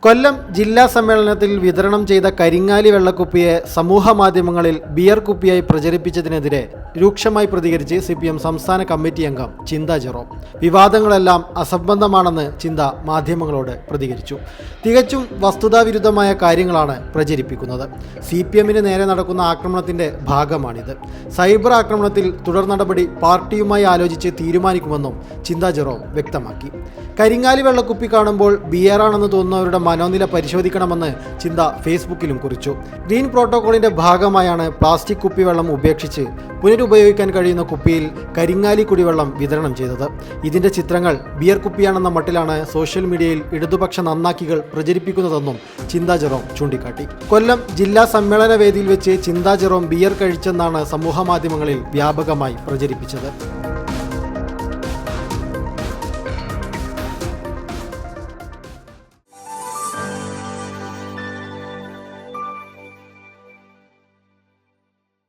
കൊല്ലം ജില്ലാ സമ്മേളനത്തിൽ വിതരണം ചെയ്ത കരിങ്ങാലി വെള്ളക്കുപ്പിയെ സമൂഹ മാധ്യമങ്ങളിൽ ബിയർ കുപ്പിയായി പ്രചരിപ്പിച്ചതിനെതിരെ രൂക്ഷമായി പ്രതികരിച്ച് CPM സംസ്ഥാന കമ്മിറ്റി അംഗം ചിന്ത ജെറോം. വിവാദങ്ങളെല്ലാം അസംബന്ധമാണെന്ന് ചിന്ത മാധ്യമങ്ങളോട് പ്രതികരിച്ചു. തികച്ചും വസ്തുതാവിരുദ്ധമായ കാര്യങ്ങളാണ് പ്രചരിപ്പിക്കുന്നത്. CPMന് നേരെ നടക്കുന്ന ആക്രമണത്തിന്റെ ഭാഗമാണിത്. സൈബർ ആക്രമണത്തിൽ തുടർ നടപടി പാർട്ടിയുമായി ആലോചിച്ച് തീരുമാനിക്കുമെന്നും ചിന്ത ജെറോം വ്യക്തമാക്കി. കരിങ്ങാലി വെള്ളക്കുപ്പി കാണുമ്പോൾ ബിയറാണെന്ന് തോന്നുന്നവരുടെ മനോനില പരിശോധിക്കണമെന്ന് ചിന്ത ഫേസ്ബുക്കിലും കുറിച്ചു. ഗ്രീൻ പ്രോട്ടോക്കോളിന്റെ ഭാഗമായാണ് പ്ലാസ്റ്റിക് കുപ്പിവെള്ളം ഉപേക്ഷിച്ച് പുനരുപയോഗിക്കാൻ കഴിയുന്ന കുപ്പിയിൽ കരിങ്ങാലി കുടിവെള്ളം വിതരണം ചെയ്തത്. ഇതിന്റെ ചിത്രങ്ങൾ ബിയർ കുപ്പിയാണെന്ന മട്ടിലാണ് സോഷ്യൽ മീഡിയയിൽ ഇടതുപക്ഷ നന്നാക്കികൾ പ്രചരിപ്പിക്കുന്നതെന്നും ചിന്ത ജെറോം ചൂണ്ടിക്കാട്ടി. കൊല്ലം ജില്ലാ സമ്മേളന വേദിയിൽ വെച്ച് ചിന്ത ജെറോം ബിയർ കഴിച്ചെന്നാണ് സമൂഹ മാധ്യമങ്ങളിൽ വ്യാപകമായി പ്രചരിപ്പിച്ചത്.